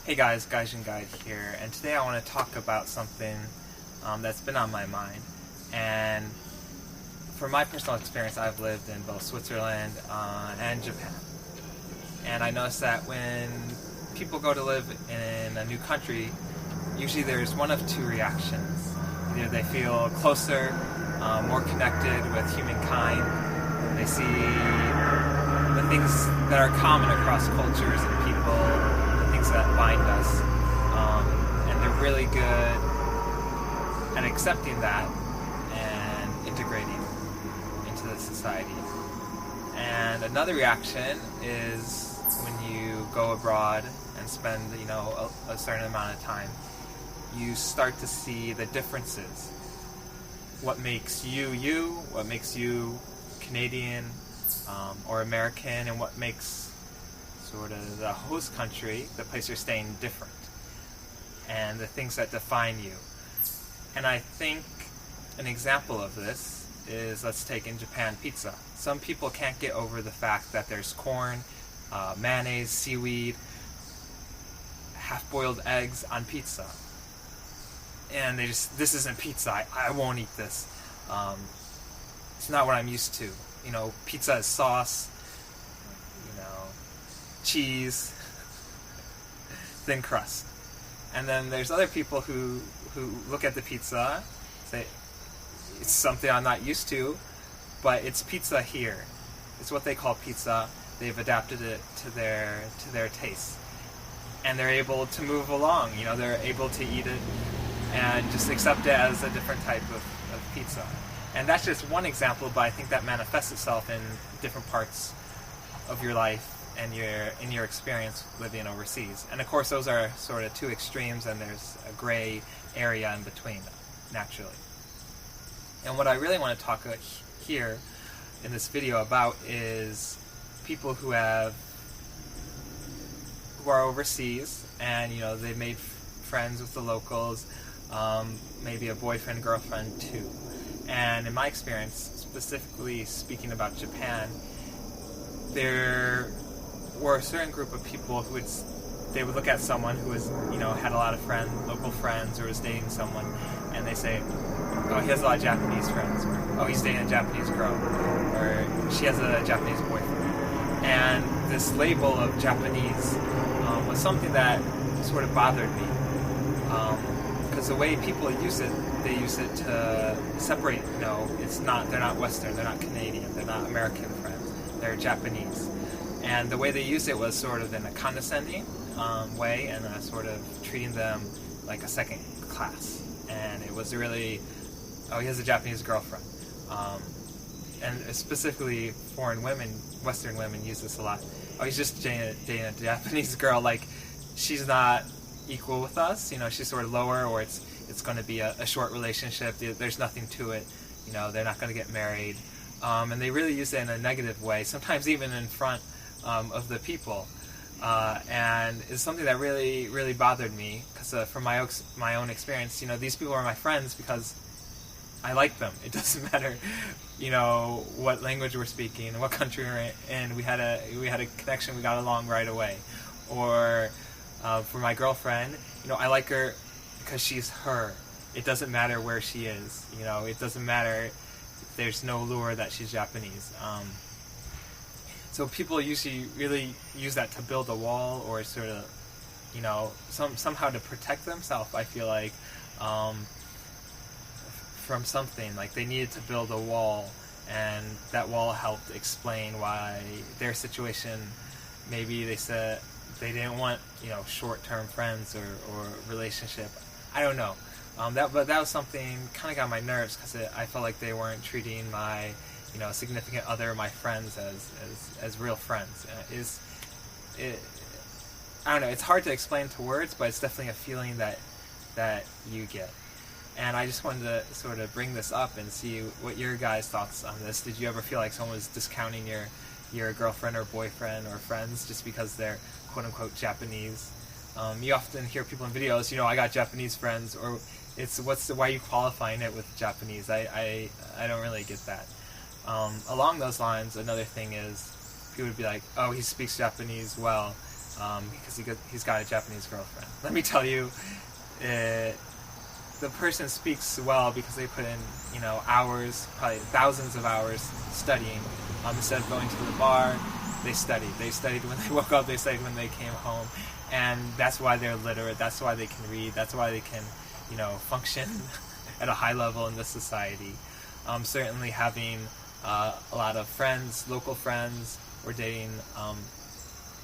Hey guys, GaijinGuide here, and today I want to talk about something that's been on my mind. And from my personal experience, I've lived in both Switzerland and Japan. And I noticed that when people go to live in a new country, usually there's one of two reactions. Either they feel closer, more connected with humankind, they see the things that are common across cultures and people, that bind us, and they're really good at accepting that and integrating into the society. And another reaction is when you go abroad and spend, a certain amount of time, you start to see the differences. What makes you you, what makes you Canadian or American, and what makes sort of the host country, the place you're staying, different, and the things that define you. And I think an example of this is, let's take in Japan, pizza. Some people can't get over the fact that there's corn, mayonnaise, seaweed, half-boiled eggs on pizza. And they just, this isn't pizza, I won't eat this. It's not what I'm used to. Pizza is sauce, cheese, thin crust. And then there's other people who look at the pizza, say, it's something I'm not used to, but it's pizza here. It's what they call pizza. They've adapted it to their taste. And they're able to move along, they're able to eat it and just accept it as a different type of pizza. And that's just one example, but I think that manifests itself in different parts of your life and in your experience living overseas. And of course those are sort of two extremes, and there's a gray area in between, naturally. And what I really want to talk here in this video about is people who are overseas, and they made friends with the locals, maybe a boyfriend, girlfriend too. And in my experience, specifically speaking about Japan, there were a certain group of people who they would look at someone who was, had a lot of friends, local friends, or was dating someone, and they say, oh, he has a lot of Japanese friends, or oh, he's dating a Japanese girl, or she has a Japanese boyfriend. And this label of Japanese was something that sort of bothered me, because the way people use it, they use it to separate, they're not Western, they're not Canadian, they're not American friends, they're Japanese. And the way they used it was sort of in a condescending way, and sort of treating them like a second class. And it was really, oh, he has a Japanese girlfriend. And specifically foreign women, Western women use this a lot. Oh, he's just dating a Japanese girl, like she's not equal with us, she's sort of lower, or it's going to be a short relationship, there's nothing to it, they're not going to get married. And they really use it in a negative way, sometimes even in front of the people, and it's something that really, really bothered me, because from my own experience, these people are my friends because I like them. It doesn't matter, what language we're speaking and what country we're in. We had a connection. We got along right away. Or for my girlfriend, I like her because she's her. It doesn't matter where she is. It doesn't matter. There's no lure that she's Japanese. So people usually really use that to build a wall, or sort of, somehow to protect themselves, I feel like, from something. Like they needed to build a wall, and that wall helped explain why their situation, maybe they said they didn't want, short-term friends or relationship. I don't know. But that was something kind of got on my nerves, because I felt like they weren't treating my significant other, my friends, as real friends. I don't know, it's hard to explain to words, but it's definitely a feeling that you get. And I just wanted to sort of bring this up and see what your guys' thoughts on this. Did you ever feel like someone was discounting your girlfriend or boyfriend or friends just because they're quote-unquote Japanese? You often hear people in videos, I got Japanese friends, or it's why are you qualifying it with Japanese? I don't really get that. Along those lines, another thing is people would be like, oh, he speaks Japanese well, because he's got a Japanese girlfriend. Let me tell you, the person speaks well because they put in, hours, probably thousands of hours studying. Instead of going to the bar, they studied. They studied when they woke up, they studied when they came home. And that's why they're literate, that's why they can read, that's why they can, function at a high level in this society. Certainly having a lot of friends, local friends, or dating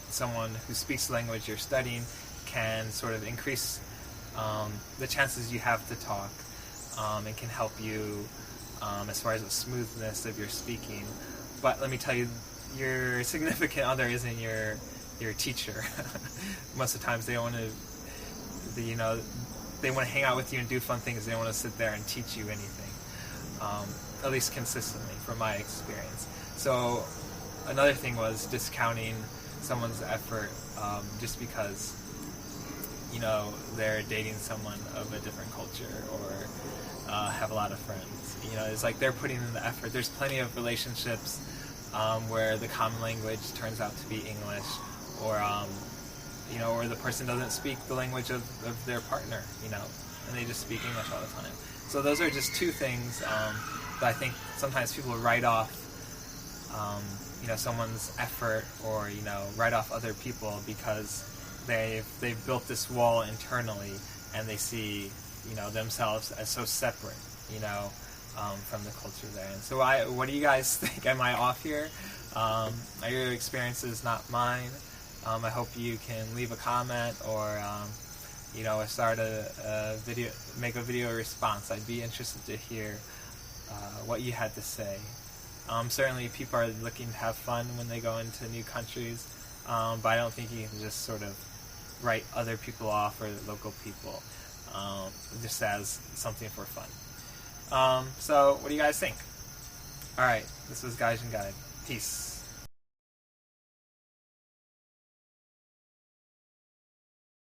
someone who speaks the language you're studying can sort of increase the chances you have to talk, and can help you as far as the smoothness of your speaking. But let me tell you, your significant other isn't your teacher. Most of the times they want to, they want to hang out with you and do fun things. They don't want to sit there and teach you anything, at least consistently, from my experience. So another thing was discounting someone's effort just because they're dating someone of a different culture or have a lot of friends. It's like they're putting in the effort. There's plenty of relationships where the common language turns out to be English, or or the person doesn't speak the language of their partner, and they just speak English all the time. So those are just two things that I think sometimes people write off, someone's effort, or write off other people because they've built this wall internally, and they see themselves as so separate, from the culture there. And so what do you guys think? Am I off here? Are your experiences not mine? I hope you can leave a comment, or start a video, make a video response. I'd be interested to hear what you had to say. Certainly people are looking to have fun when they go into new countries, but I don't think you can just sort of write other people off, or local people, just as something for fun. So what do you guys think? Alright, this was GaijinGuide. Peace.